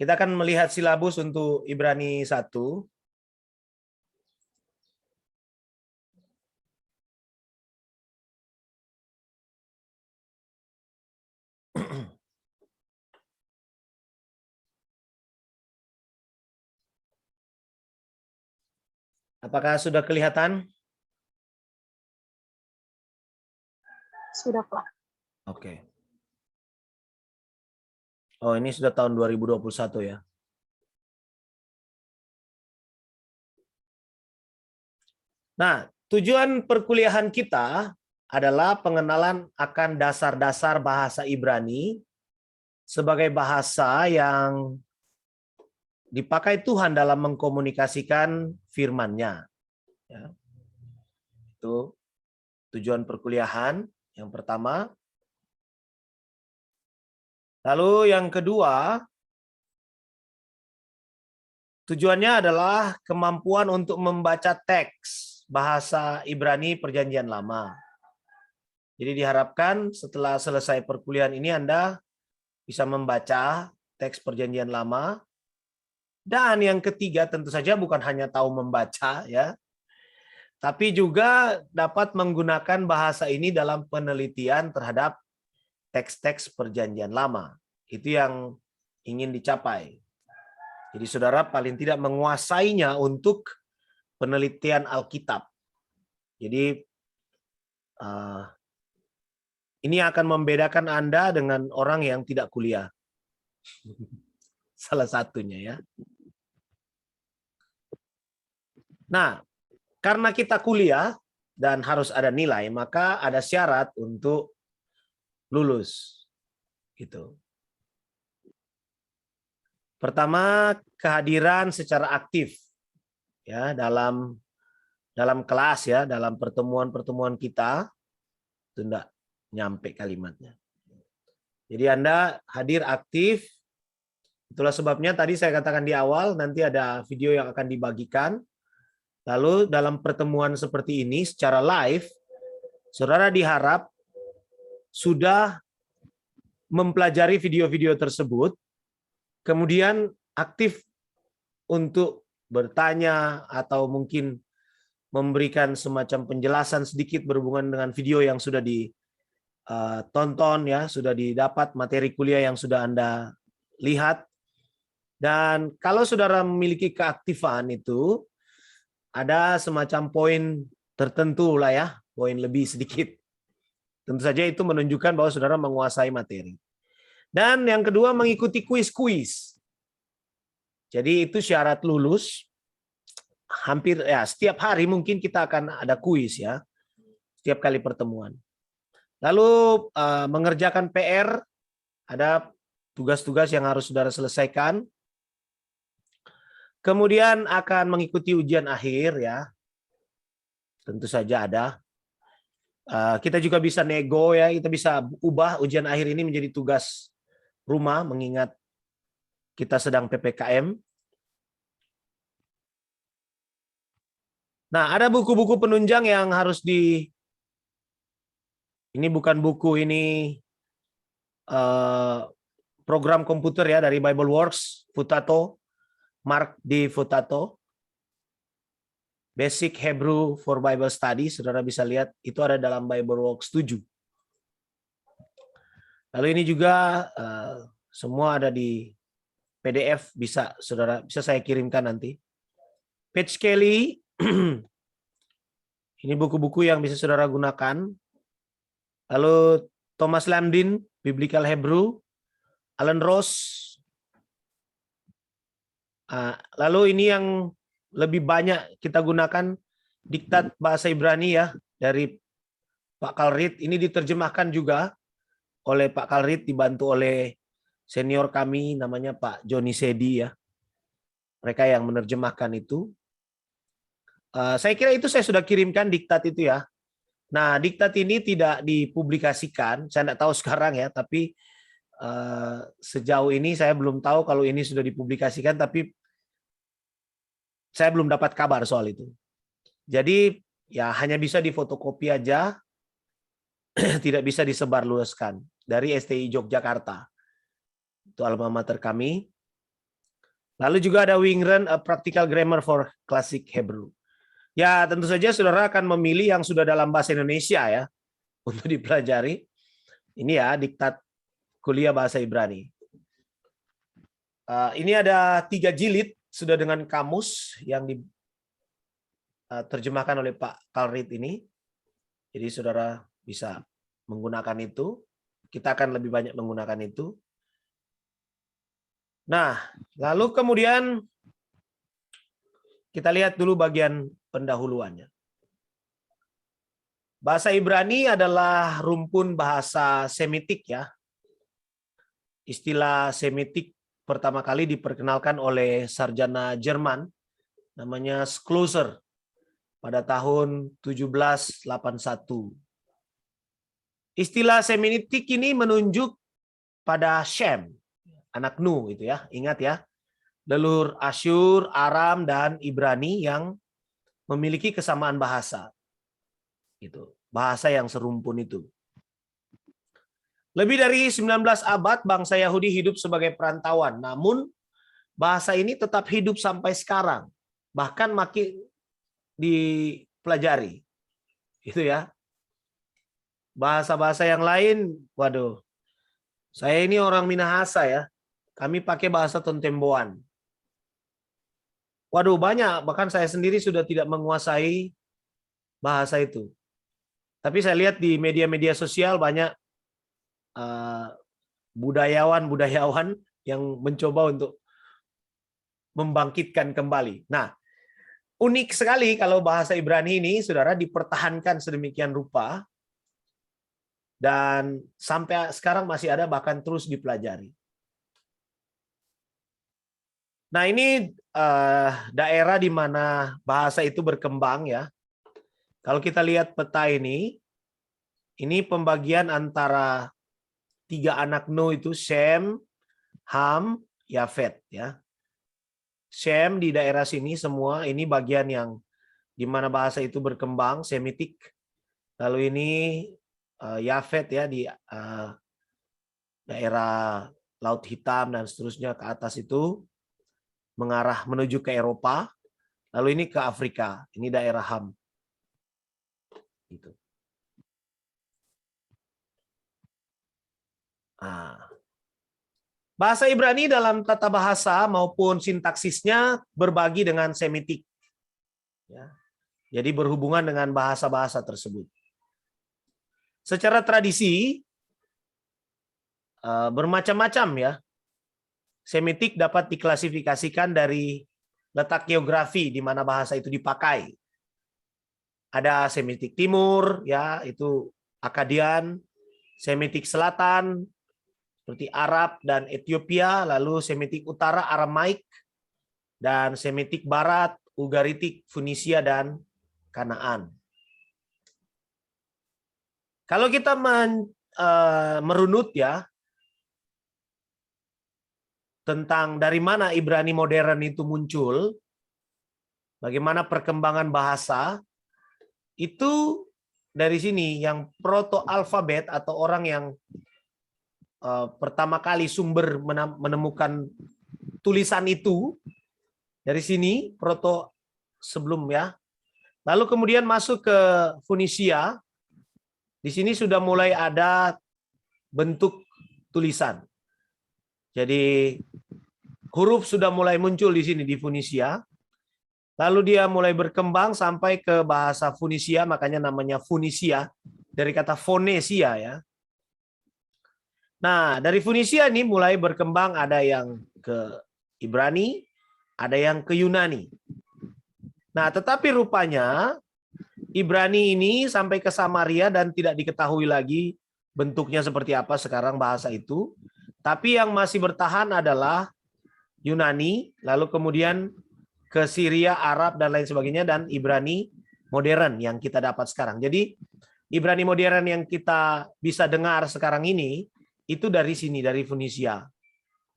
Kita akan melihat silabus untuk Ibrani 1. Apakah sudah kelihatan? Sudah, Pak. Oke. Oh, ini sudah tahun 2021 ya. Nah, tujuan perkuliahan kita adalah pengenalan akan dasar-dasar bahasa Ibrani sebagai bahasa yang dipakai Tuhan dalam mengkomunikasikan firman-Nya. Ya. Itu tujuan perkuliahan yang pertama. Lalu yang kedua, tujuannya adalah kemampuan untuk membaca teks bahasa Ibrani Perjanjian Lama. Jadi diharapkan setelah selesai perkuliahan ini Anda bisa membaca teks Perjanjian Lama. Dan yang ketiga tentu saja bukan hanya tahu membaca ya, tapi juga dapat menggunakan bahasa ini dalam penelitian terhadap teks-teks Perjanjian Lama. Itu yang ingin dicapai. Jadi saudara paling tidak menguasainya untuk penelitian Alkitab. Jadi ini akan membedakan Anda dengan orang yang tidak kuliah. Salah satunya ya. Nah, karena kita kuliah dan harus ada nilai, maka ada syarat untuk lulus. Gitu. Pertama, kehadiran secara aktif ya dalam kelas ya, dalam pertemuan-pertemuan kita. Itu enggak nyampe kalimatnya. Jadi Anda hadir aktif. Itulah sebabnya tadi saya katakan di awal nanti ada video yang akan dibagikan. Lalu dalam pertemuan seperti ini secara live, saudara diharap sudah mempelajari video-video tersebut, kemudian aktif untuk bertanya atau mungkin memberikan semacam penjelasan sedikit berhubungan dengan video yang sudah ditonton ya, sudah didapat materi kuliah yang sudah Anda lihat. Dan kalau saudara memiliki keaktifan itu, ada semacam poin tertentu lah ya, poin lebih sedikit. Tentu saja itu menunjukkan bahwa saudara menguasai materi. Dan yang kedua, mengikuti kuis-kuis. Jadi itu syarat lulus. Hampir ya setiap hari mungkin kita akan ada kuis ya, setiap kali pertemuan. Lalu mengerjakan PR, ada tugas-tugas yang harus saudara selesaikan. Kemudian akan mengikuti ujian akhir ya. Tentu saja ada. Kita juga bisa nego ya, kita bisa ubah ujian akhir ini menjadi tugas rumah mengingat kita sedang PPKM. Nah, ada buku-buku penunjang yang harus ini bukan buku, ini program komputer ya dari BibleWorks, Futato. Mark D. Futato, Basic Hebrew for Bible Study, saudara bisa lihat itu ada dalam BibleWorks 7. Lalu ini juga semua ada di PDF, bisa saudara bisa saya kirimkan nanti. Page Kelly, ini buku-buku yang bisa saudara gunakan. Lalu Thomas Lamdin, Biblical Hebrew, Alan Ross. Lalu ini yang lebih banyak kita gunakan diktat bahasa Ibrani ya dari Pak Kalrit. Ini diterjemahkan juga oleh Pak Kalrit dibantu oleh senior kami namanya Pak Joni Sedi ya. Mereka yang menerjemahkan itu. Saya kira itu saya sudah kirimkan diktat itu ya. Nah, diktat ini tidak dipublikasikan. Saya tidak tahu sekarang ya, tapi sejauh ini saya belum tahu kalau ini sudah dipublikasikan, tapi saya belum dapat kabar soal itu. Jadi ya hanya bisa difotokopi aja, tidak bisa disebarluaskan dari STI Yogyakarta. Itu alma mater kami. Lalu juga ada Wingren, A Practical Grammar for Classic Hebrew. Ya, tentu saja saudara akan memilih yang sudah dalam bahasa Indonesia ya untuk dipelajari. Ini ya diktat kuliah bahasa Ibrani. Ini ada 3 jilid sudah dengan kamus yang diterjemahkan oleh Pak Kalrit ini. Jadi saudara bisa menggunakan itu. Kita akan lebih banyak menggunakan itu. Nah, lalu kemudian kita lihat dulu bagian pendahuluannya. Bahasa Ibrani adalah rumpun bahasa Semitik ya. Istilah Semitik pertama kali diperkenalkan oleh sarjana Jerman namanya Schlosser pada tahun 1781. Istilah Semitik ini menunjuk pada Shem, anak Nuh itu ya. Ingat ya. Leluhur Asyur, Aram dan Ibrani yang memiliki kesamaan bahasa. Itu, bahasa yang serumpun itu. Lebih dari 19 abad bangsa Yahudi hidup sebagai perantauan, namun bahasa ini tetap hidup sampai sekarang, bahkan makin dipelajari. Itu ya. Bahasa-bahasa yang lain, waduh. Saya ini orang Minahasa ya. Kami pakai bahasa Tontemboan. Waduh, banyak, bahkan saya sendiri sudah tidak menguasai bahasa itu. Tapi saya lihat di media-media sosial banyak budayawan-budayawan yang mencoba untuk membangkitkan kembali. Nah, unik sekali kalau bahasa Ibrani ini, saudara, dipertahankan sedemikian rupa dan sampai sekarang masih ada, bahkan terus dipelajari. Nah, ini daerah di mana bahasa itu berkembang ya. Kalau kita lihat peta ini pembagian antara 3 anak Nuh itu Shem, Ham, Yafet ya. Shem di daerah sini semua ini bagian yang di mana bahasa itu berkembang, Semitik. Lalu ini Yafet ya di daerah Laut Hitam dan seterusnya ke atas itu mengarah menuju ke Eropa. Lalu ini ke Afrika, ini daerah Ham. Gitu. Nah, bahasa Ibrani dalam tata bahasa maupun sintaksisnya berbagi dengan Semitik. Ya. Jadi berhubungan dengan bahasa-bahasa tersebut. Secara tradisi bermacam-macam ya. Semitik dapat diklasifikasikan dari letak geografi di mana bahasa itu dipakai. Ada Semitik Timur, ya itu Akkadian, Semitik Selatan seperti Arab dan Ethiopia, lalu Semitik Utara Aramaik, dan Semitik Barat Ugaritik, Funisia dan Kanaan. Kalau kita merunut ya tentang dari mana Ibrani modern itu muncul, bagaimana perkembangan bahasa, itu dari sini yang proto-alfabet atau orang yang pertama kali sumber menemukan tulisan itu, dari sini proto sebelum ya. Lalu kemudian masuk ke Funisia, di sini sudah mulai ada bentuk tulisan. Jadi huruf sudah mulai muncul di sini di Funisia. Lalu dia mulai berkembang sampai ke bahasa Funisia, makanya namanya Funisia dari kata fonesia ya. Nah, dari Funisia ini mulai berkembang, ada yang ke Ibrani, ada yang ke Yunani. Nah, tetapi rupanya Ibrani ini sampai ke Samaria dan tidak diketahui lagi bentuknya seperti apa sekarang bahasa itu. Tapi yang masih bertahan adalah Yunani, lalu kemudian ke Syria, Arab, dan lain sebagainya, dan Ibrani modern yang kita dapat sekarang. Jadi Ibrani modern yang kita bisa dengar sekarang ini, itu dari sini, dari Funisia.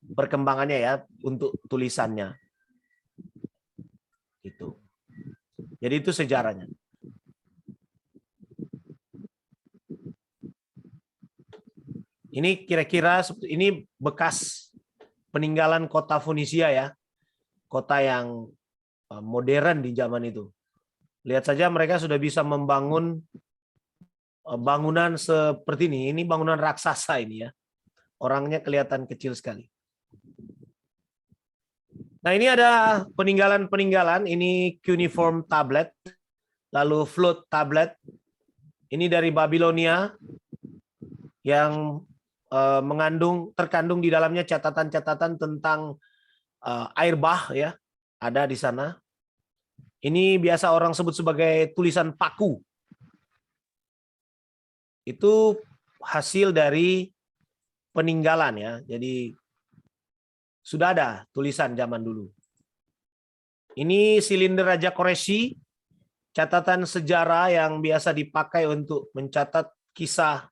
Perkembangannya ya, untuk tulisannya. Gitu. Jadi itu sejarahnya. Ini kira-kira ini bekas peninggalan kota Funisia ya. kota yang modern di zaman itu. Lihat saja mereka sudah bisa membangun bangunan seperti ini. Ini bangunan raksasa ini ya. Orangnya kelihatan kecil sekali. Nah, ini ada peninggalan-peninggalan. Ini cuneiform tablet, lalu flute tablet. Ini dari Babilonia yang terkandung di dalamnya catatan-catatan tentang air bah ya, ada di sana. Ini biasa orang sebut sebagai tulisan paku. Itu hasil dari peninggalan ya. Jadi sudah ada tulisan zaman dulu. Ini silinder Raja Quraisy, catatan sejarah yang biasa dipakai untuk mencatat kisah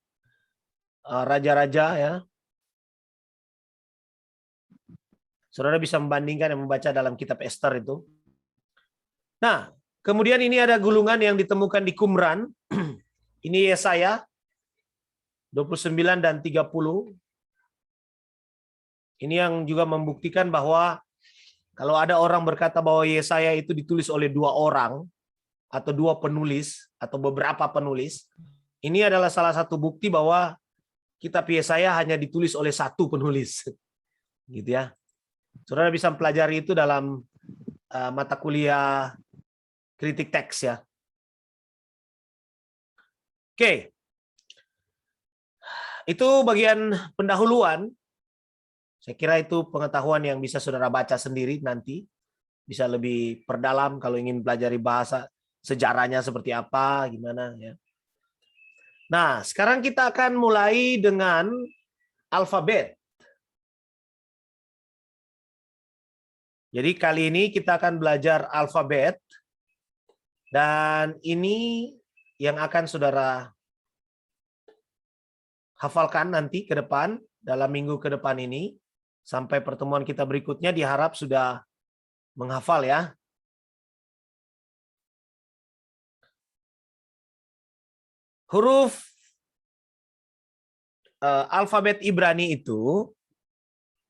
raja-raja ya. Saudara bisa membandingkan dan membaca dalam kitab Esther itu. Nah, kemudian ini ada gulungan yang ditemukan di Qumran. Ini Yesaya 29 dan 30. Ini yang juga membuktikan bahwa kalau ada orang berkata bahwa Yesaya itu ditulis oleh 2 orang atau 2 penulis atau beberapa penulis, ini adalah salah satu bukti bahwa kitab Yesaya hanya ditulis oleh 1 penulis. Gitu ya. Saudara bisa mempelajari itu dalam mata kuliah kritik teks ya. Oke. Itu bagian pendahuluan. Saya kira itu pengetahuan yang bisa saudara baca sendiri nanti. Bisa lebih perdalam kalau ingin pelajari bahasa sejarahnya seperti apa, gimana ya. Nah, sekarang kita akan mulai dengan alfabet. Jadi kali ini kita akan belajar alfabet. Dan ini yang akan saudara hafalkan nanti ke depan, dalam minggu ke depan ini. Sampai pertemuan kita berikutnya diharap sudah menghafal ya. Huruf alfabet Ibrani itu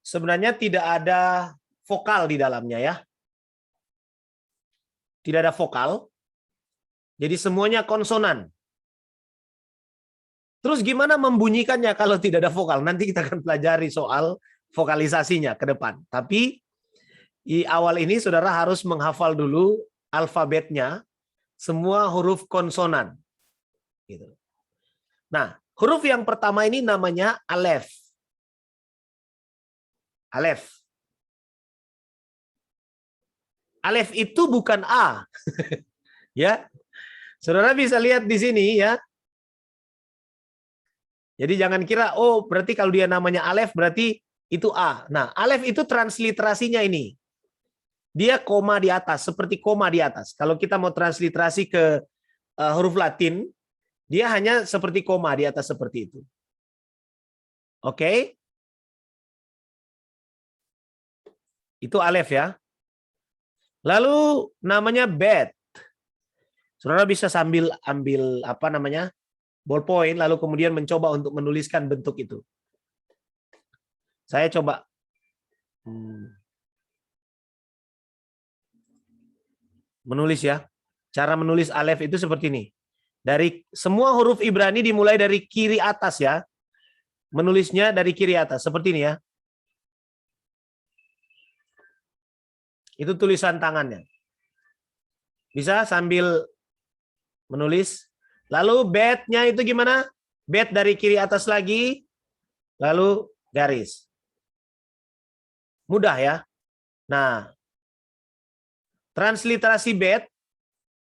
sebenarnya tidak ada vokal di dalamnya ya. Tidak ada vokal. Jadi semuanya konsonan. Terus gimana membunyikannya kalau tidak ada vokal? Nanti kita akan pelajari soal vokalisasinya ke depan. Tapi di awal ini saudara harus menghafal dulu alfabetnya, semua huruf konsonan. Gitu. Nah, huruf yang pertama ini namanya alef. Alef. Alef itu bukan A. Ya. Saudara bisa lihat di sini ya. Jadi jangan kira, oh berarti kalau dia namanya alef berarti itu A. Nah, alef itu transliterasinya ini. Dia koma di atas, seperti koma di atas. Kalau kita mau transliterasi ke huruf Latin, dia hanya seperti koma di atas seperti itu. Oke? Itu alef ya. Lalu namanya bet. Saudara bisa sambil ambil apa namanya? Ballpoint lalu kemudian mencoba untuk menuliskan bentuk itu. Saya coba menulis ya. Cara menulis alef itu seperti ini. Dari semua huruf Ibrani dimulai dari kiri atas ya. Menulisnya dari kiri atas seperti ini ya. Itu tulisan tangannya. Bisa sambil menulis. Lalu bet-nya itu gimana? Bet dari kiri atas lagi. Lalu garis. Mudah ya. Nah, transliterasi bet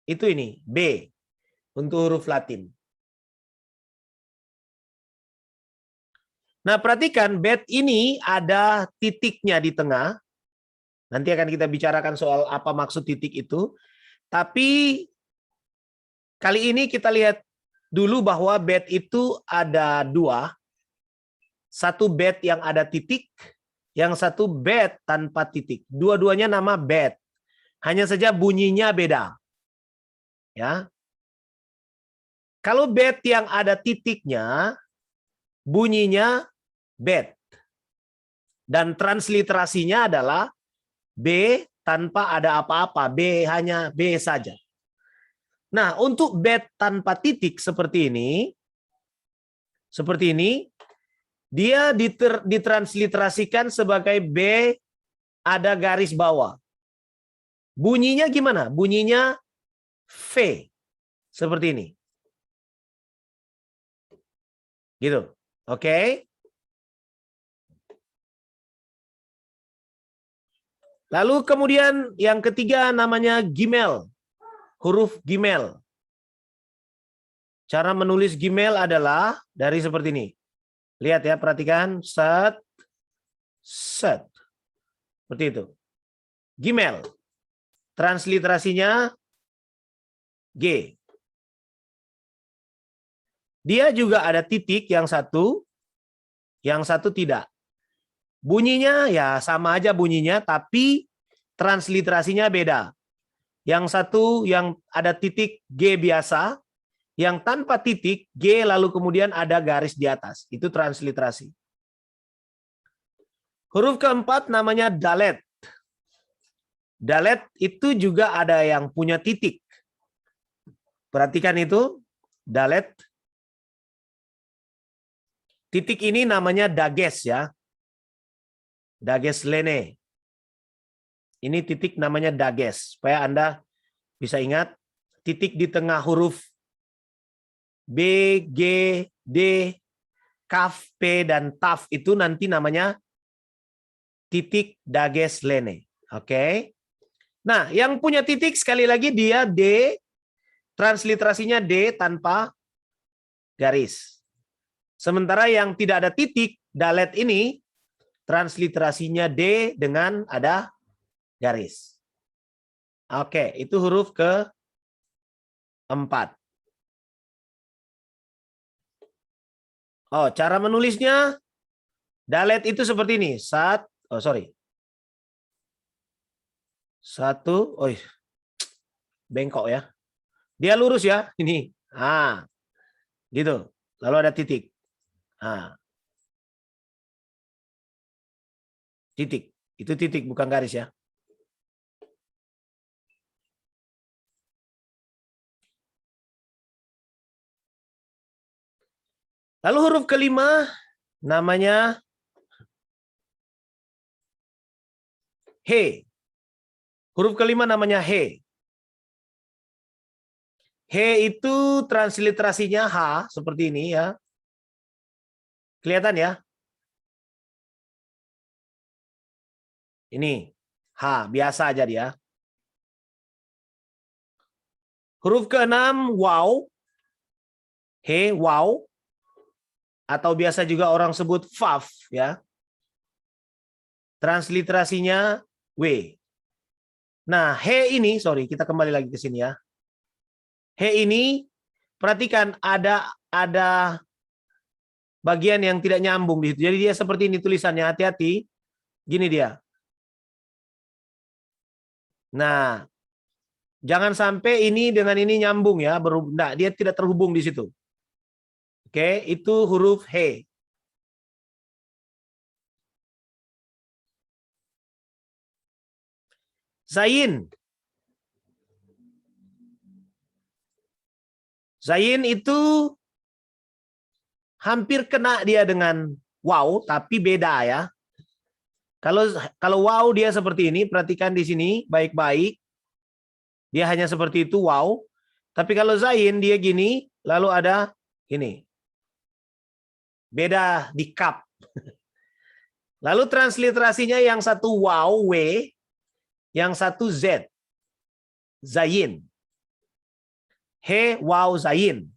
itu ini. B. Untuk huruf Latin. Nah, perhatikan bet ini ada titiknya di tengah. Nanti akan kita bicarakan soal apa maksud titik itu. Tapi kali ini kita lihat dulu bahwa bet itu ada 2. Satu bet yang ada titik, yang satu bet tanpa titik. Dua-duanya nama bet. Hanya saja bunyinya beda. Ya. Kalau bet yang ada titiknya, bunyinya bet. Dan transliterasinya adalah B tanpa ada apa-apa, B hanya B saja. Nah, untuk bed tanpa titik seperti ini, dia ditransliterasikan sebagai B ada garis bawah. Bunyinya gimana? Bunyinya V. Seperti ini. Gitu. Oke. Lalu kemudian yang ketiga namanya Gimel. Huruf Gimel. Cara menulis Gimel adalah dari seperti ini. Lihat ya, perhatikan. Set. Set. Seperti itu. Gimel. Transliterasinya G. Dia juga ada titik yang satu tidak. Bunyinya ya sama aja bunyinya, tapi transliterasinya beda. Yang satu yang ada titik G biasa, yang tanpa titik G lalu kemudian ada garis di atas. Itu transliterasi. Huruf keempat namanya dalet. Dalet itu juga ada yang punya titik. Perhatikan itu, dalet. Titik ini namanya dages ya. Dages lene. Ini titik namanya dages. Supaya Anda bisa ingat, titik di tengah huruf B, G, D, Kaf, P, dan Taf itu nanti namanya titik dages lene. Oke. Nah, yang punya titik sekali lagi dia D, transliterasinya D tanpa garis. Sementara yang tidak ada titik, dalet ini, transliterasinya D dengan ada garis. Oke, itu huruf ke-4. Oh, cara menulisnya, dalet itu seperti ini. Bengkok ya. Dia lurus ya, ini. Gitu. Lalu ada titik. Titik. Itu titik, bukan garis ya. Lalu huruf kelima namanya He. Huruf kelima namanya He. He itu transliterasinya H, seperti ini ya. Kelihatan ya? Ini H, biasa aja dia. Huruf ke-6 wow. He, wow. Atau biasa juga orang sebut faf ya. Transliterasinya W. Nah, he ini, sorry, kita kembali lagi ke sini ya. He ini, perhatikan ada bagian yang tidak nyambung di situ. Jadi dia seperti ini tulisannya, hati-hati. Gini dia. Nah, jangan sampai ini dengan ini nyambung ya, nah, dia tidak terhubung di situ. Oke, itu huruf He. Zain. Zain itu hampir kena dia dengan wow, tapi beda ya. Kalau wow dia seperti ini, perhatikan di sini baik-baik. Dia hanya seperti itu wow. Tapi kalau Zain dia gini, lalu ada gini. Beda di kap. Lalu transliterasinya yang satu wow W, yang satu Z. Zain. He wow Zain.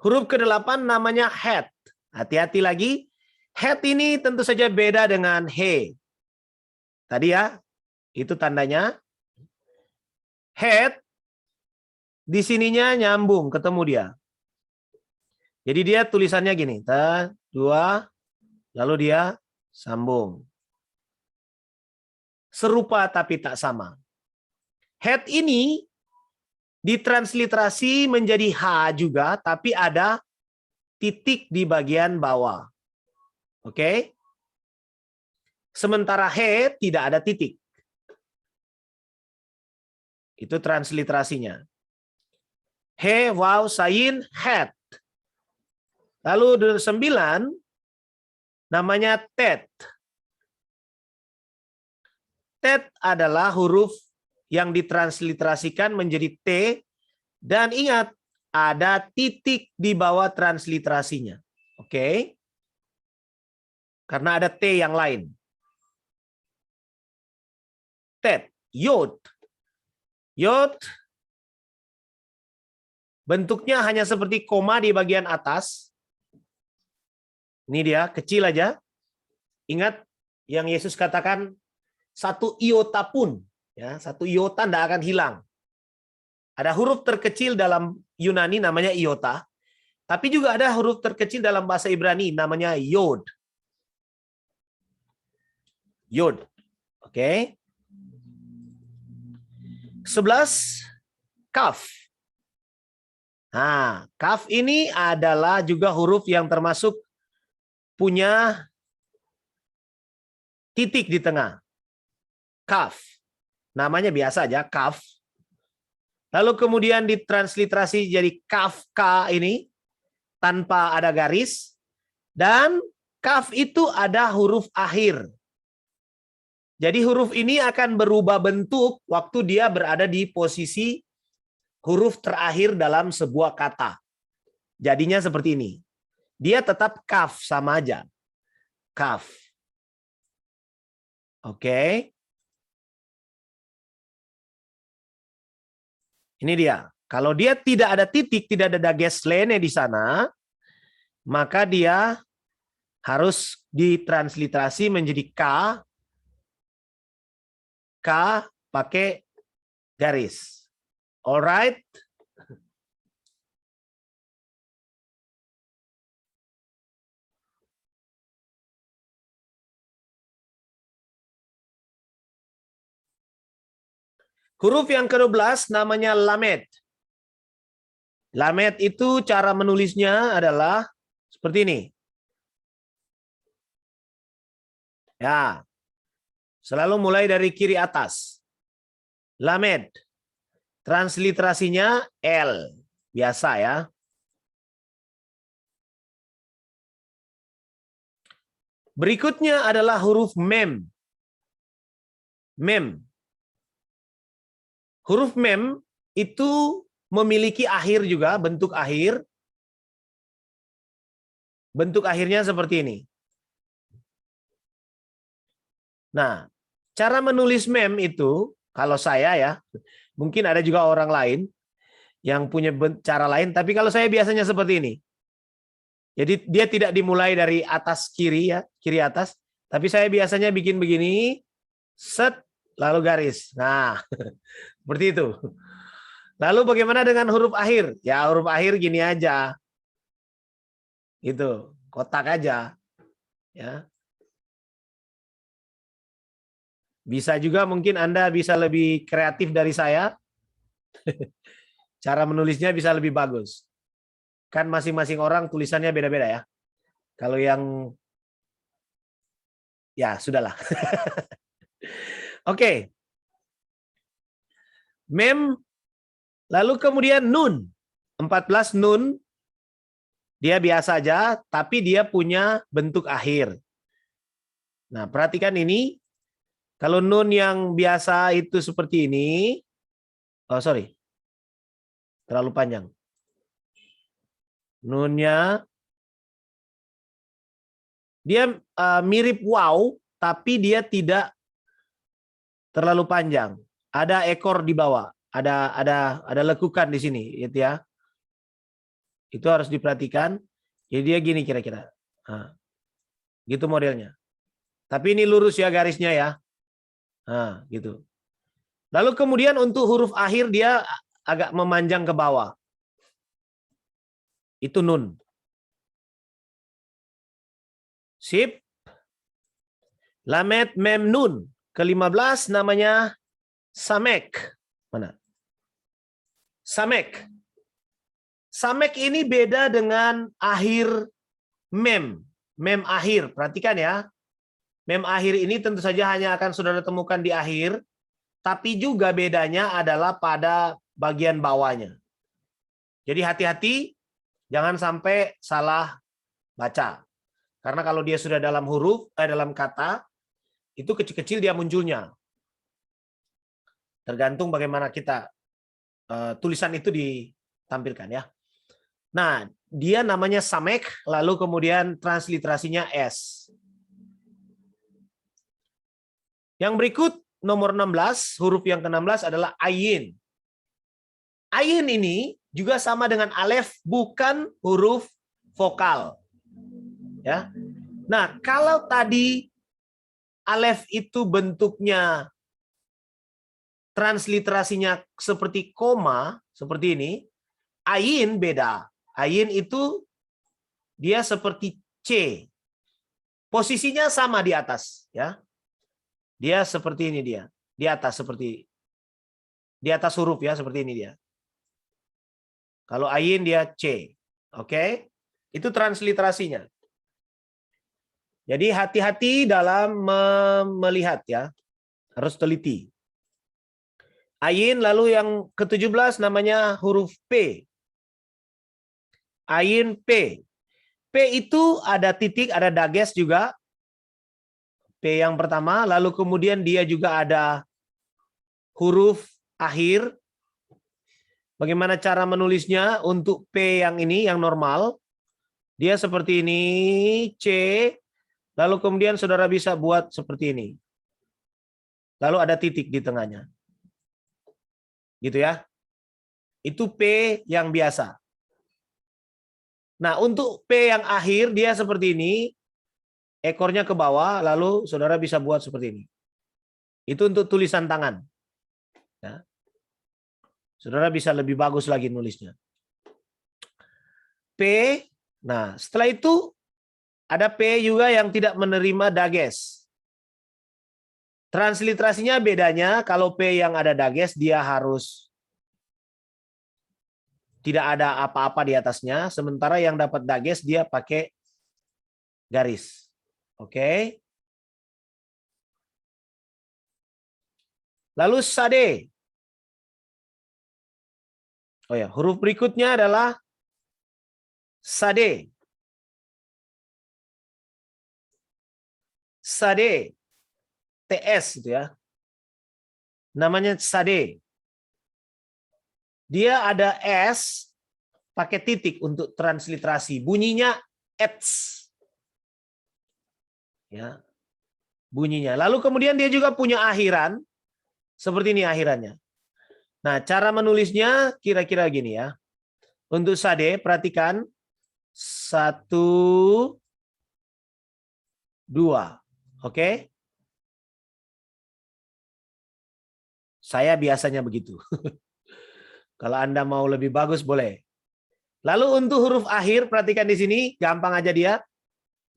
Huruf ke-8 namanya het. Hati-hati lagi. Het ini tentu saja beda dengan he. Tadi ya, itu tandanya. Het, di sininya nyambung, ketemu dia. Jadi dia tulisannya gini. 2, lalu dia sambung. Serupa tapi tak sama. Het ini ditransliterasi menjadi H juga, tapi ada titik di bagian bawah. Oke? Sementara he tidak ada titik. Itu transliterasinya. He, waw, sayin, het. Lalu 9 namanya tet. Tet adalah huruf yang ditransliterasikan menjadi T, dan ingat ada titik di bawah transliterasinya. Oke? Karena ada T yang lain. Tet, yod. Yod bentuknya hanya seperti koma di bagian atas. Ini dia, kecil aja. Ingat yang Yesus katakan, satu iota pun, ya, satu iota tidak akan hilang. Ada huruf terkecil dalam Yunani namanya iota, tapi juga ada huruf terkecil dalam bahasa Ibrani namanya yod. Yod. Oke. 11 kaf. Nah, kaf ini adalah juga huruf yang termasuk punya titik di tengah. Kaf. Namanya biasa aja, kaf. Lalu kemudian ditransliterasi jadi kaf, K ini, tanpa ada garis. Dan kaf itu ada huruf akhir. Jadi huruf ini akan berubah bentuk waktu dia berada di posisi huruf terakhir dalam sebuah kata. Jadinya seperti ini. Dia tetap kaf, sama aja. Kaf. Oke. Ini dia. Kalau dia tidak ada titik, tidak ada dageslene di sana, maka dia harus ditransliterasi menjadi K pakai garis. Alright? Huruf yang ke-12 namanya lamed. Lamed itu cara menulisnya adalah seperti ini. Ya. Selalu mulai dari kiri atas. Lamed. Transliterasinya L. Biasa ya. Berikutnya adalah huruf mem. Mem. Huruf mem itu memiliki akhir juga, bentuk akhir. Bentuk akhirnya seperti ini. Nah, cara menulis mem itu, kalau saya ya, mungkin ada juga orang lain yang punya cara lain, tapi kalau saya biasanya seperti ini. Jadi dia tidak dimulai dari atas kiri ya, kiri atas, tapi saya biasanya bikin begini, set, lalu garis. Nah, seperti itu. Lalu bagaimana dengan huruf akhir? Ya huruf akhir gini aja. Gitu, kotak aja. Ya. Bisa juga mungkin Anda bisa lebih kreatif dari saya. Cara menulisnya bisa lebih bagus. Kan masing-masing orang tulisannya beda-beda ya. Kalau yang ya sudahlah. Oke. Mem, lalu kemudian nun. 14 nun, dia biasa aja, tapi dia punya bentuk akhir. Nah, perhatikan ini. Kalau nun yang biasa itu seperti ini. Oh, sorry. Terlalu panjang. Nunnya. Dia mirip wow, tapi dia tidak terlalu panjang. Ada ekor di bawah, ada lekukan di sini, gitu ya. Itu harus diperhatikan. Jadi dia gini kira-kira. Nah, gitu modelnya. Tapi ini lurus ya garisnya ya. Nah, gitu. Lalu kemudian untuk huruf akhir dia agak memanjang ke bawah. Itu nun. Sip. Lamed mem nun. Ke-15 namanya samek. Mana? Samek. Samek ini beda dengan akhir mem. Mem akhir. Perhatikan ya. Mem akhir ini tentu saja hanya akan saudara temukan di akhir, tapi juga bedanya adalah pada bagian bawahnya. Jadi hati-hati, jangan sampai salah baca. Karena kalau dia sudah dalam huruf, dalam kata, itu kecil-kecil dia munculnya. Tergantung bagaimana kita tulisan itu ditampilkan ya. Nah, dia namanya samek, lalu kemudian transliterasinya S. Yang berikut nomor 16, huruf yang ke-16 adalah ayin. Ayin ini juga sama dengan alef, bukan huruf vokal. Ya. Nah, kalau tadi alef itu bentuknya transliterasinya seperti koma, seperti ini, ayin beda. Ayin itu dia seperti C. Posisinya sama di atas, ya. Dia seperti ini dia. Di atas seperti di atas huruf ya, seperti ini dia. Kalau ayin dia C. Oke? Itu transliterasinya. Jadi hati-hati dalam melihat ya. Harus teliti. Ayin lalu yang ke-17 namanya huruf P. Ayin P. P itu ada titik, ada dages juga. P yang pertama, lalu kemudian dia juga ada huruf akhir. Bagaimana cara menulisnya untuk P yang ini, yang normal. Dia seperti ini, C. Lalu kemudian saudara bisa buat seperti ini. Lalu ada titik di tengahnya. Gitu ya. Itu P yang biasa. Nah, untuk P yang akhir, dia seperti ini. Ekornya ke bawah, lalu saudara bisa buat seperti ini. Itu untuk tulisan tangan. Ya. Saudara bisa lebih bagus lagi nulisnya. P, nah setelah itu ada P juga yang tidak menerima dages. Transliterasinya bedanya, kalau P yang ada dages, dia harus tidak ada apa-apa di atasnya, sementara yang dapat dages dia pakai garis. Oke. Lalu sade. Oh ya, huruf berikutnya adalah sade. Sade. TS gitu ya. Namanya sade. Dia ada S pakai titik untuk transliterasi. Bunyinya ets. Ya. Bunyinya. Lalu kemudian dia juga punya akhiran. Seperti ini akhirannya. Nah, cara menulisnya kira-kira gini ya. Untuk sade, perhatikan. 1, 2. Oke? Saya biasanya begitu. Kalau Anda mau lebih bagus, boleh. Lalu untuk huruf akhir, perhatikan di sini. Gampang aja dia.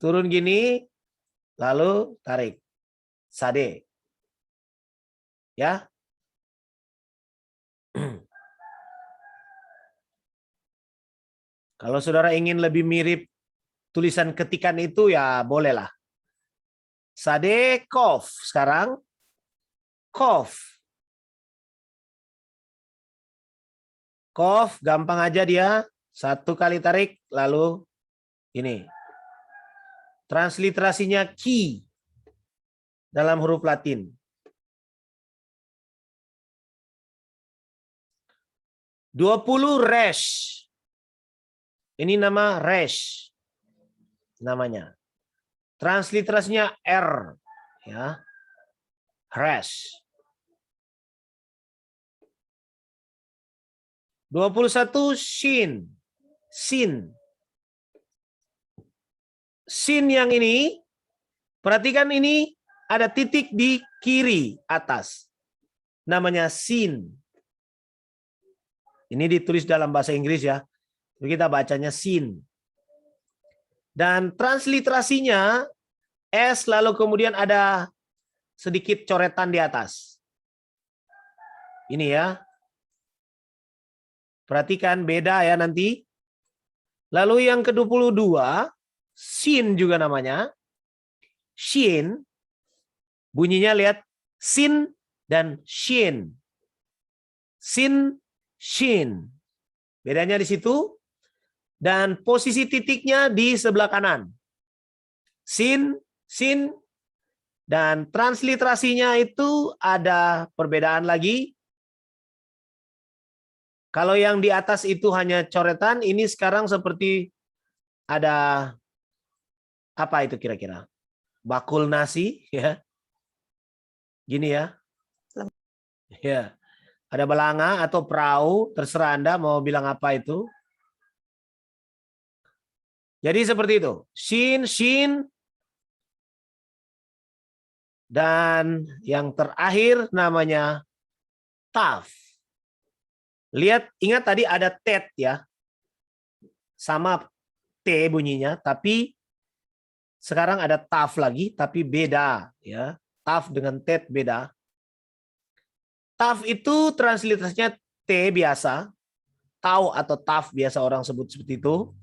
Turun gini. Lalu tarik. Sade. Ya. Kalau saudara ingin lebih mirip tulisan ketikan itu, ya bolehlah. Sade kof. Sekarang kof. Kof, gampang aja dia. 1 kali tarik, lalu ini. Transliterasinya ki dalam huruf Latin. 20 resh. Ini nama resh. Namanya. Transliterasinya R. Ya. Resh. 21 shin. Sin. Sin yang ini, perhatikan ini ada titik di kiri atas. Namanya sin. Ini ditulis dalam bahasa Inggris ya. Kita bacanya sin. Dan transliterasinya S lalu kemudian ada sedikit coretan di atas. Ini ya. Perhatikan beda ya nanti. Lalu yang ke-22, sin juga namanya. Shin. Bunyinya lihat sin dan shin. Sin, shin. Bedanya di situ. Dan posisi titiknya di sebelah kanan. Sin, sin. Dan transliterasinya itu ada perbedaan lagi. Kalau yang di atas itu hanya coretan, ini sekarang seperti ada apa itu kira-kira? Bakul nasi, ya. Gini ya. Ya. Ada belanga atau perahu, terserah Anda mau bilang apa itu. Jadi seperti itu. Shin, shin. Dan yang terakhir namanya taf. Lihat, ingat tadi ada tet ya. Sama T bunyinya, tapi sekarang ada taf lagi, tapi beda ya. Taf dengan tet beda. Taf itu transliterasinya T biasa. Tau atau taf biasa orang sebut seperti itu.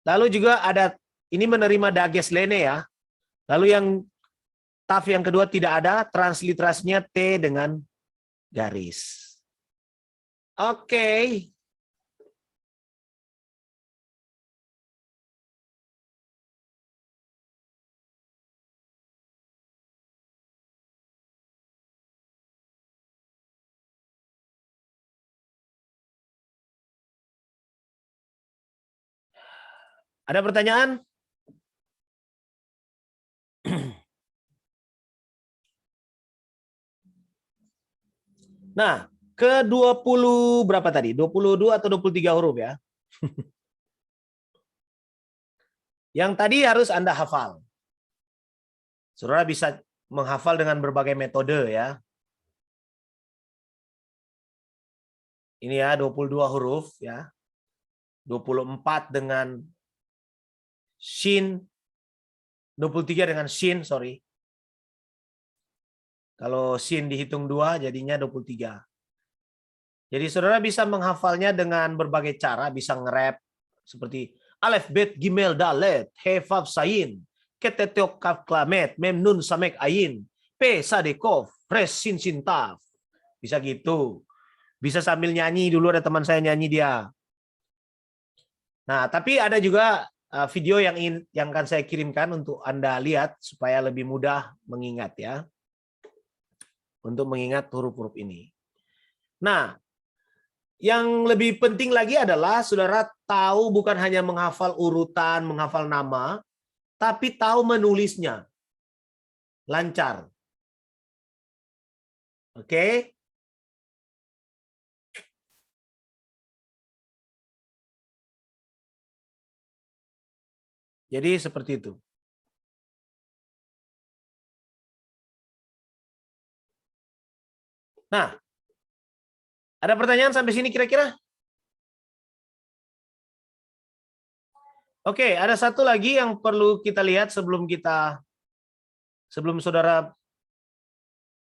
Lalu juga ada, ini menerima dages lene ya. Lalu yang taf yang kedua tidak ada, transliterasinya T dengan garis. Oke. Ada pertanyaan? Nah, ke 20 berapa tadi? 22 atau 23 huruf ya. Yang tadi harus Anda hafal. Saudara bisa menghafal dengan berbagai metode ya. Ini ya 22 huruf ya. 24 dengan shin, 23 dengan shin, sorry. Kalau shin dihitung 2 jadinya 23. Jadi saudara bisa menghafalnya dengan berbagai cara, bisa nge-rap seperti alef bet gimel dalet he vav sayin ketetok kaf klamet mem nun samek ayin p sadekov res sin sin taf. Bisa gitu. Bisa sambil nyanyi, dulu ada teman saya nyanyi dia. Nah, tapi ada juga video yang akan saya kirimkan untuk Anda lihat supaya lebih mudah mengingat ya. Untuk mengingat huruf-huruf ini. Nah, yang lebih penting lagi adalah saudara tahu bukan hanya menghafal urutan, menghafal nama, tapi tahu menulisnya. Lancar. Oke? Jadi seperti itu. Nah, ada pertanyaan sampai sini kira-kira? Oke, ada satu lagi yang perlu kita lihat sebelum saudara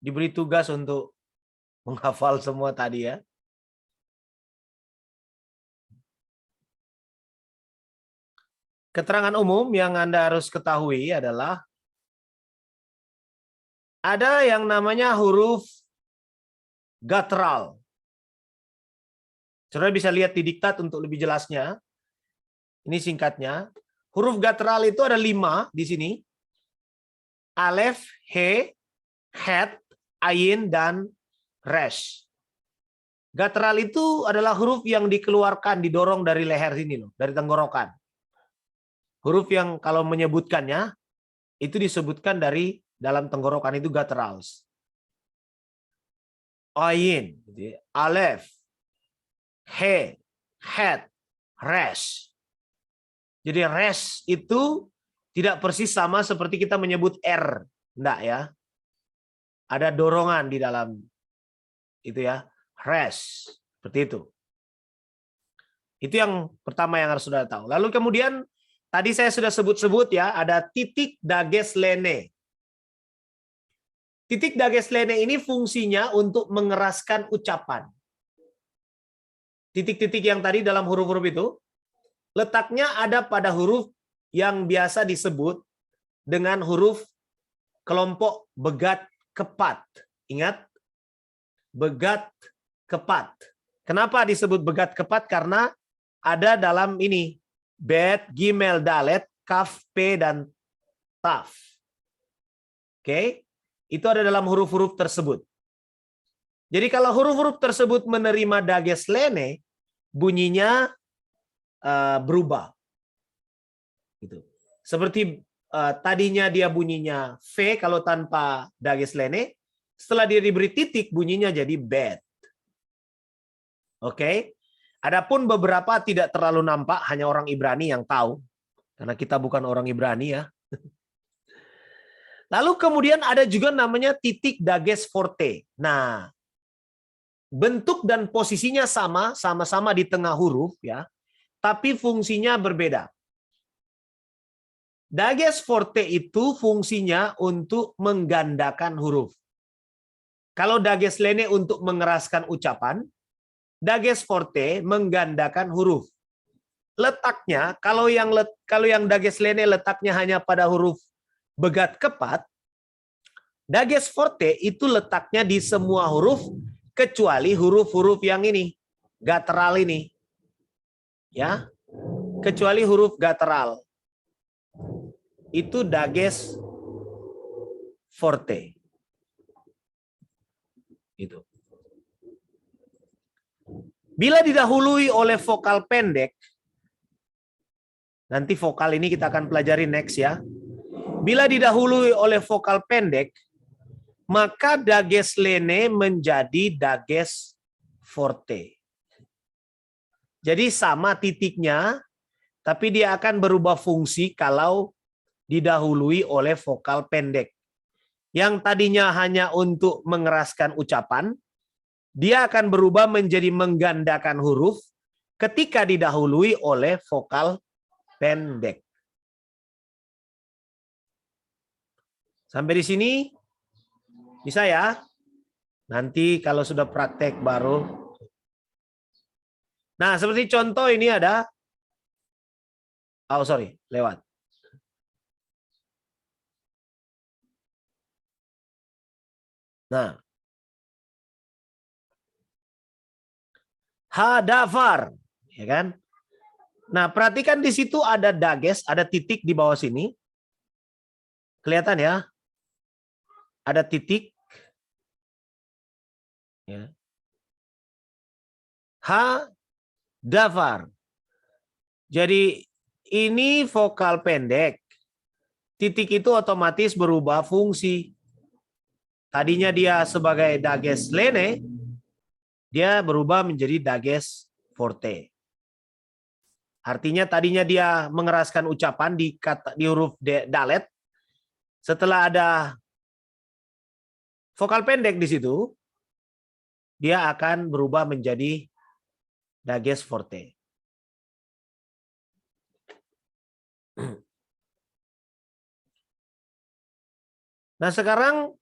diberi tugas untuk menghafal semua tadi ya. Keterangan umum yang Anda harus ketahui adalah ada yang namanya huruf guttural. Saudara bisa lihat di diktat untuk lebih jelasnya. Ini singkatnya. Huruf guttural itu ada 5 di sini. Alef, he, het, ayin, dan resh. Guttural itu adalah huruf yang dikeluarkan, didorong dari leher sini loh, dari tenggorokan. Huruf yang kalau menyebutkannya itu disebutkan dari dalam tenggorokan itu gutturals. Ayin, alef, he, het, resh. Jadi resh itu tidak persis sama seperti kita menyebut R, enggak ya. Ada dorongan di dalam itu ya, resh, seperti itu. Itu yang pertama yang harus sudah tahu. Lalu kemudian tadi saya sudah sebut-sebut ya, ada titik dages lene. Titik dages lene ini fungsinya untuk mengeraskan ucapan. Titik-titik yang tadi dalam huruf-huruf itu, letaknya ada pada huruf yang biasa disebut dengan huruf kelompok begat kepat. Ingat, begat kepat. Kenapa disebut begat kepat? Karena ada dalam ini bet, gimel, dalet, kaf, p, dan taf. Oke, itu ada dalam huruf-huruf tersebut. Jadi kalau huruf-huruf tersebut menerima dages lene, bunyinya berubah. Gitu. Seperti tadinya dia bunyinya V kalau tanpa dages lene, setelah dia diberi titik bunyinya jadi bed. Oke. Adapun beberapa tidak terlalu nampak, hanya orang Ibrani yang tahu. Karena kita bukan orang Ibrani ya. Lalu kemudian ada juga namanya titik dages forte. Nah, bentuk dan posisinya sama-sama di tengah huruf ya, tapi fungsinya berbeda. Dages forte itu fungsinya untuk menggandakan huruf. Kalau dages lene untuk mengeraskan ucapan, dages forte menggandakan huruf. Letaknya kalau yang dages lene letaknya hanya pada huruf begat kepat, dages forte itu letaknya di semua huruf kecuali huruf-huruf yang ini, guttural ini. Ya. Kecuali huruf guttural. Itu dages forte. Itu. Bila didahului oleh vokal pendek, nanti vokal ini kita akan pelajari next ya. Bila didahului oleh vokal pendek, maka dages lene menjadi dages forte. Jadi sama titiknya, tapi dia akan berubah fungsi kalau didahului oleh vokal pendek. Yang tadinya hanya untuk mengeraskan ucapan, dia akan berubah menjadi menggandakan huruf ketika didahului oleh vokal pendek. Sampai di sini? Bisa ya? Nanti kalau sudah praktek baru. Nah, seperti contoh ini ada. Oh, sorry, lewat. Nah. Hadafar, ya kan? Nah, perhatikan di situ ada dages, ada titik di bawah sini. Kelihatan ya? Ada titik. Ya. Hadafar. Jadi ini vokal pendek. Titik itu otomatis berubah fungsi. Tadinya dia sebagai dages lene, dia berubah menjadi dages forte. Artinya tadinya dia mengeraskan ucapan di huruf dalet. Setelah ada vokal pendek di situ, dia akan berubah menjadi dages forte. Nah, sekarang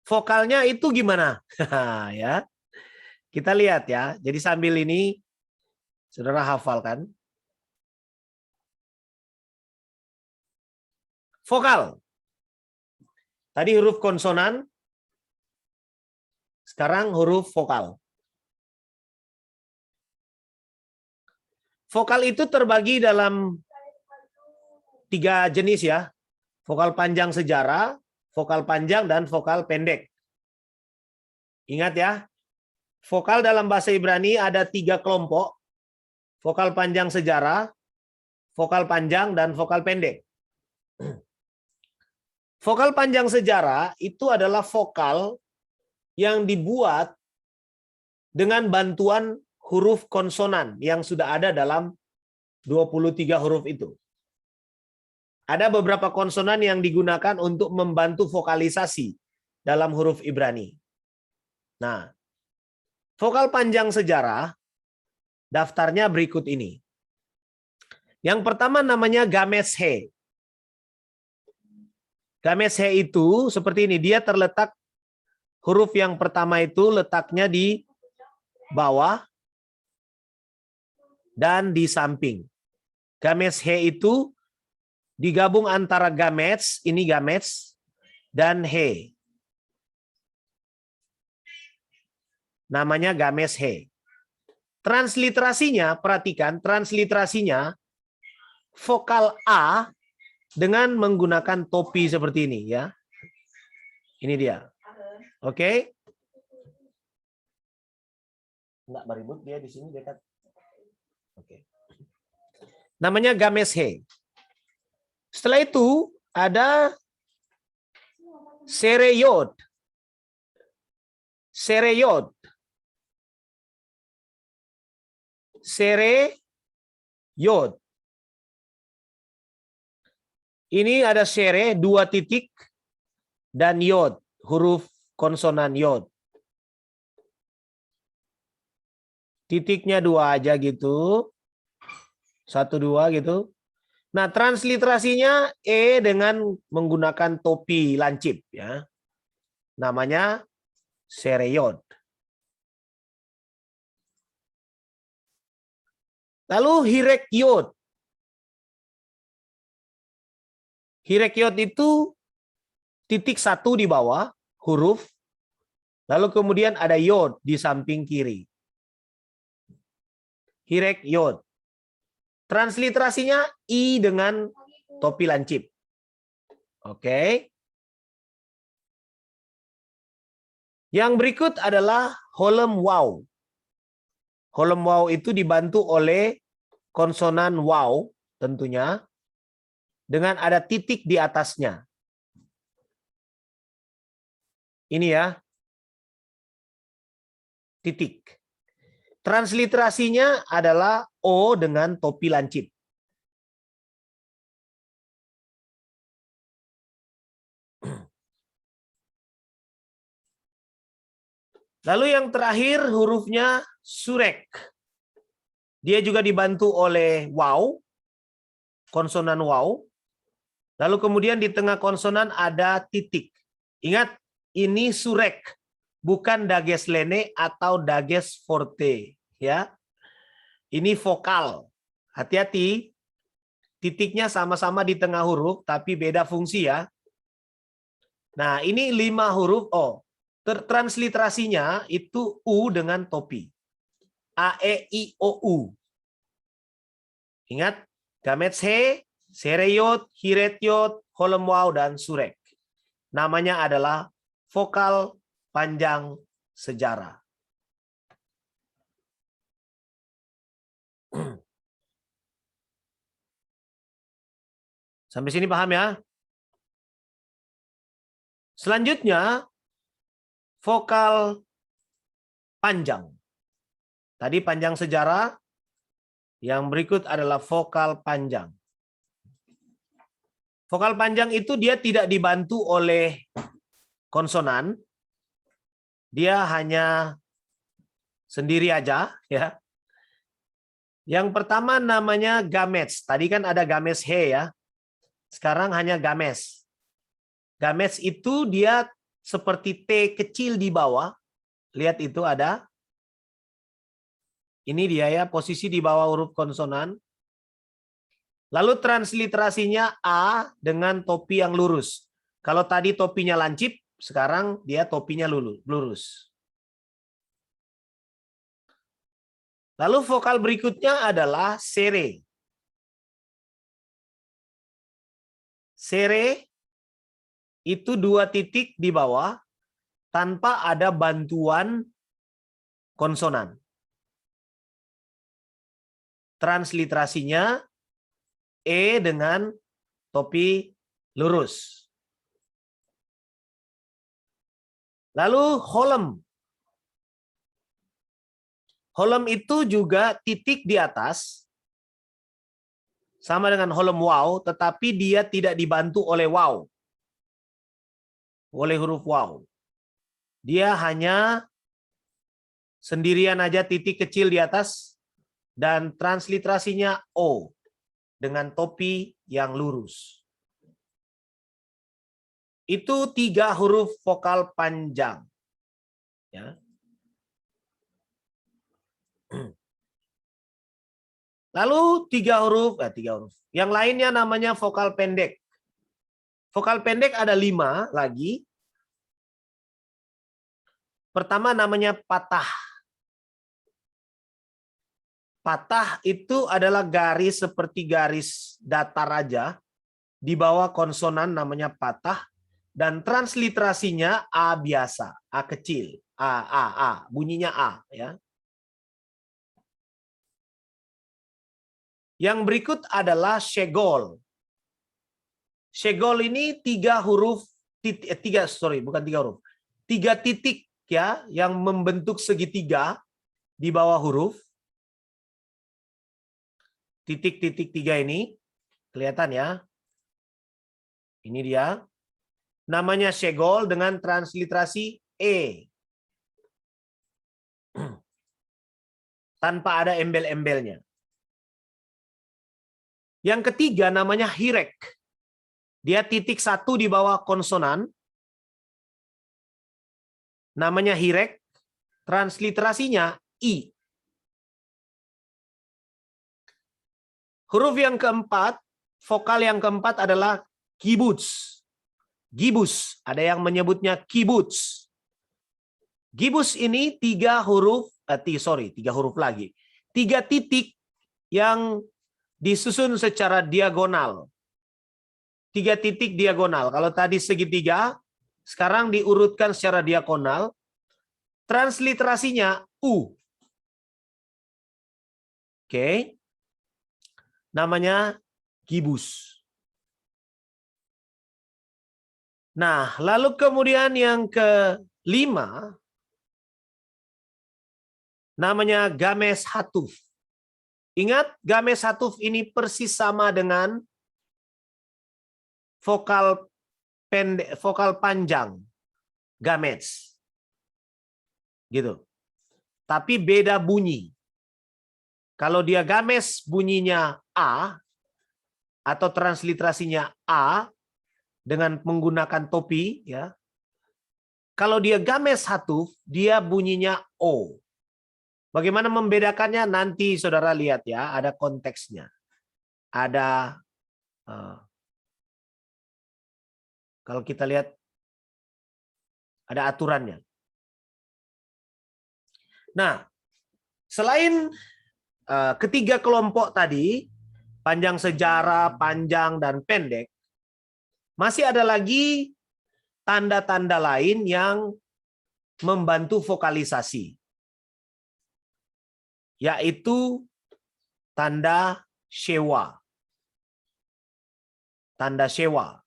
vokalnya itu gimana? Ya. Kita lihat ya. Jadi sambil ini saudara hafalkan. Vokal. Tadi huruf konsonan. Sekarang huruf vokal. Vokal itu terbagi dalam 3 jenis ya. Vokal panjang sejarah, vokal panjang, dan vokal pendek. Ingat ya. Vokal dalam bahasa Ibrani ada 3 kelompok. Vokal panjang sejarah, vokal panjang, dan vokal pendek. Vokal panjang sejarah itu adalah vokal yang dibuat dengan bantuan huruf konsonan yang sudah ada dalam 23 huruf itu. Ada beberapa konsonan yang digunakan untuk membantu vokalisasi dalam huruf Ibrani. Nah, vokal panjang sejarah, daftarnya berikut ini. Yang pertama namanya games he. Games he itu seperti ini, dia terletak, huruf yang pertama itu letaknya di bawah dan di samping. Games he itu digabung antara gametes, ini gametes, dan he. Namanya games he. Transliterasinya, perhatikan, transliterasinya vokal A dengan menggunakan topi seperti ini ya. Ini dia. Oke. Enggak beribut dia di sini dekat. Oke. Namanya games he. Setelah itu ada sereyod. Sereyod. Sereyod. Ini ada sere, 2 titik, dan yod, huruf konsonan yod. Titiknya 2 aja gitu. 1, 2 gitu. Nah, transliterasinya E dengan menggunakan topi lancip ya. Namanya sereyod. Lalu hirekyod. Hirekyod itu titik 1 di bawah huruf. Lalu kemudian ada yod di samping kiri. Hirekyod. Transliterasinya I dengan topi lancip. Oke. Yang berikut adalah holem wow. Holem wow itu dibantu oleh konsonan wow tentunya dengan ada titik di atasnya. Ini ya. Titik. Transliterasinya adalah O dengan topi lancip. Lalu yang terakhir hurufnya surek. Dia juga dibantu oleh wow, konsonan wow. Lalu kemudian di tengah konsonan ada titik. Ingat, ini surek, bukan dages lene atau dages forte. Ya, ini vokal. Hati-hati, titiknya sama-sama di tengah huruf, tapi beda fungsi ya. Nah, ini 5 huruf O. Transliterasinya itu U dengan topi. A, E, I, O, U. Ingat, gametes he, sereyod, hiretyod, holem wow, dan surek. Namanya adalah vokal panjang sejarah. Sampai sini paham ya? Selanjutnya, vokal panjang. Tadi panjang sejarah, yang berikut adalah vokal panjang. Vokal panjang itu dia tidak dibantu oleh konsonan, dia hanya sendiri aja ya. Yang pertama namanya gametes. Tadi kan ada games he ya. Sekarang hanya games. Gametes itu dia seperti T kecil di bawah. Lihat itu ada. Ini dia ya, posisi di bawah huruf konsonan. Lalu transliterasinya A dengan topi yang lurus. Kalau tadi topinya lancip, sekarang dia topinya lurus. Lalu vokal berikutnya adalah sere. Sere itu 2 titik di bawah tanpa ada bantuan konsonan. Transliterasinya E dengan topi lurus. Lalu holem. Holem itu juga titik di atas. Sama dengan holem wow, tetapi dia tidak dibantu oleh wow. Oleh huruf wow. Dia hanya sendirian aja titik kecil di atas dan transliterasinya O dengan topi yang lurus. Itu 3 huruf vokal panjang. Ya. Lalu tiga huruf. Yang lainnya namanya vokal pendek. Vokal pendek ada 5 lagi. Pertama namanya patah. Patah itu adalah garis seperti garis datar aja. Di bawah konsonan namanya patah. Dan transliterasinya A biasa, A kecil, A, bunyinya A. Ya. Yang berikut adalah shegol. Shegol ini 3 huruf, 3 titik ya, yang membentuk segitiga di bawah huruf. Titik-titik 3 ini, kelihatan ya. Ini dia. Namanya shegol dengan transliterasi E. Tanpa ada embel-embelnya. Yang ketiga namanya hirek. Dia titik 1 di bawah konsonan. Namanya hirek. Transliterasinya I. Huruf yang keempat, vokal yang keempat adalah kibuts. Gibus, ada yang menyebutnya kibuts. Gibus ini 3 huruf, 3 huruf lagi. 3 titik yang disusun secara diagonal. 3 titik diagonal. Kalau tadi segitiga, sekarang diurutkan secara diagonal. Transliterasinya U. Oke. Namanya gibus. Nah, lalu kemudian yang kelima, namanya games hatuf. Ingat, games hatuf ini persis sama dengan vokal pendek, vokal panjang, games. Gitu. Tapi beda bunyi. Kalau dia games bunyinya A, atau transliterasinya A, dengan menggunakan topi, ya. Kalau dia games hatuf, dia bunyinya O. Bagaimana membedakannya? Nanti saudara lihat ya, ada konteksnya. Ada, kalau kita lihat, ada aturannya. Nah, selain ketiga kelompok tadi, panjang sejarah, panjang, dan pendek, masih ada lagi tanda-tanda lain yang membantu vokalisasi, yaitu tanda shewa. Tanda shewa.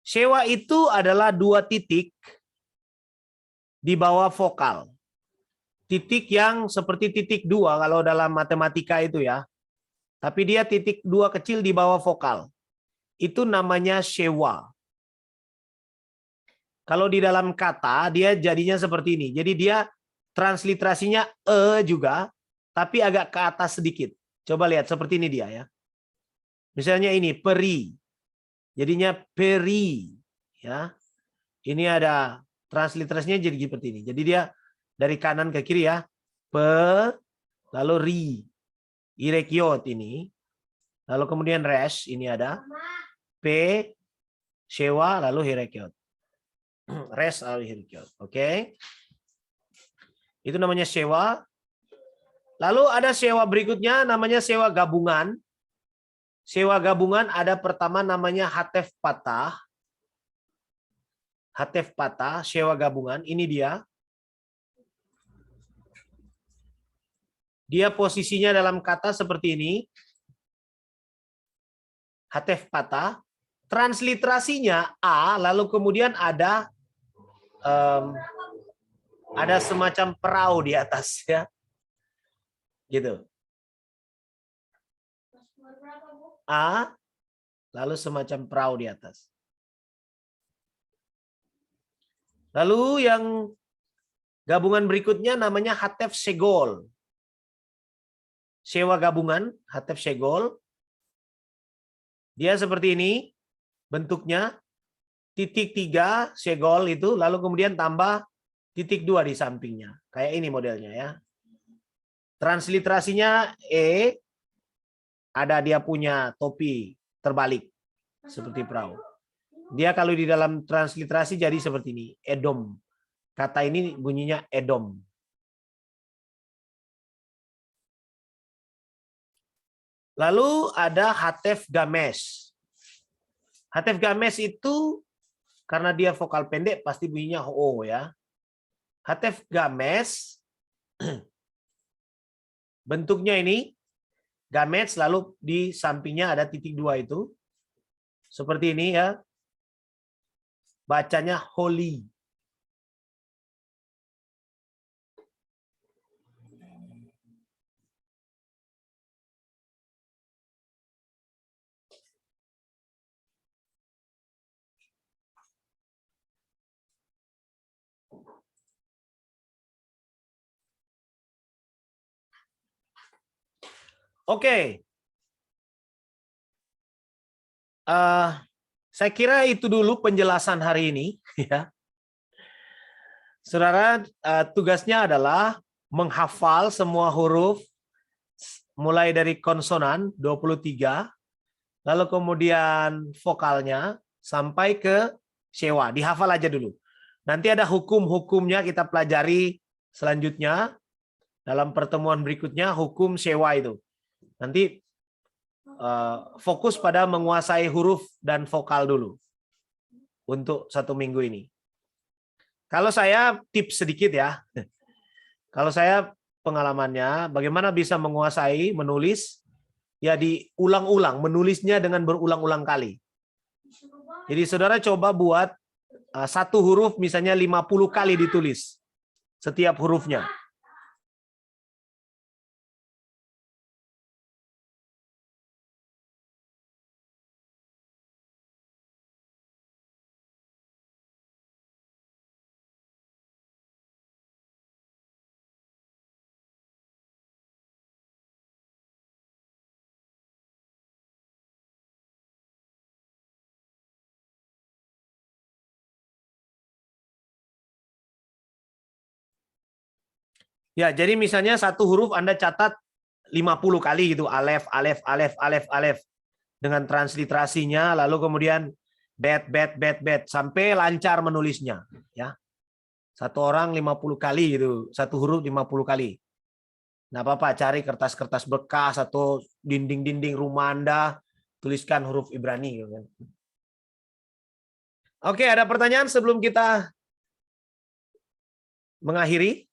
Shewa itu adalah 2 titik di bawah vokal. Titik yang seperti titik 2 kalau dalam matematika itu ya. Tapi dia titik 2 kecil di bawah vokal. Itu namanya shewa. Kalau di dalam kata dia jadinya seperti ini. Jadi dia transliterasinya E juga, tapi agak ke atas sedikit. Coba lihat seperti ini dia ya. Misalnya ini peri. Jadinya peri ya. Ini ada transliterasinya jadi seperti ini. Jadi dia dari kanan ke kiri ya. Pe lalu ri. Irekiot ini. Lalu kemudian res ini ada P, shewa, lalu hirekiot. Res, lalu hirekiot. Oke. Itu namanya shewa. Lalu ada shewa berikutnya namanya shewa gabungan. Shewa gabungan ada pertama namanya hatef patah. Hatef patah, shewa gabungan. Ini dia. Dia posisinya dalam kata seperti ini. Hatef patah. Transliterasinya A, lalu kemudian ada semacam perahu di atas ya. Gitu. A, lalu semacam perahu di atas. Lalu yang gabungan berikutnya namanya hatef segol. Shewa gabungan, hatef segol. Dia seperti ini bentuknya. Titik 3 segol itu, lalu kemudian tambah titik 2 di sampingnya. Kayak ini modelnya ya. Transliterasinya ada dia punya topi terbalik seperti perahu. Dia kalau di dalam transliterasi jadi seperti ini, Edom. Kata ini bunyinya Edom. Lalu ada Hatef Games. Hatef Games itu karena dia vokal pendek pasti bunyinya ho ya. Hatef Games bentuknya ini games lalu di sampingnya ada titik 2 itu. Seperti ini ya. Bacanya holy. Oke. Saya kira itu dulu penjelasan hari ini ya. Saudara, tugasnya adalah menghafal semua huruf mulai dari konsonan 23 lalu kemudian vokalnya sampai ke sewa. Dihafal aja dulu. Nanti ada hukum-hukumnya kita pelajari selanjutnya dalam pertemuan berikutnya, hukum sewa itu. Nanti fokus pada menguasai huruf dan vokal dulu untuk 1 minggu ini. Kalau saya tips sedikit ya. Kalau saya pengalamannya bagaimana bisa menguasai menulis ya diulang-ulang, menulisnya dengan berulang-ulang kali. Jadi saudara coba buat satu huruf misalnya 50 kali ditulis setiap hurufnya. Ya, jadi misalnya satu huruf Anda catat 50 kali gitu, alef, alef, alef, alef, alef. Dengan transliterasinya, lalu kemudian bet, bet, bet, bet, sampai lancar menulisnya. Ya, satu orang 50 kali gitu, satu huruf 50 kali. Nah, apa-apa, cari kertas-kertas bekas atau dinding-dinding rumah Anda, tuliskan huruf Ibrani. Gitu kan. Oke, ada pertanyaan sebelum kita mengakhiri?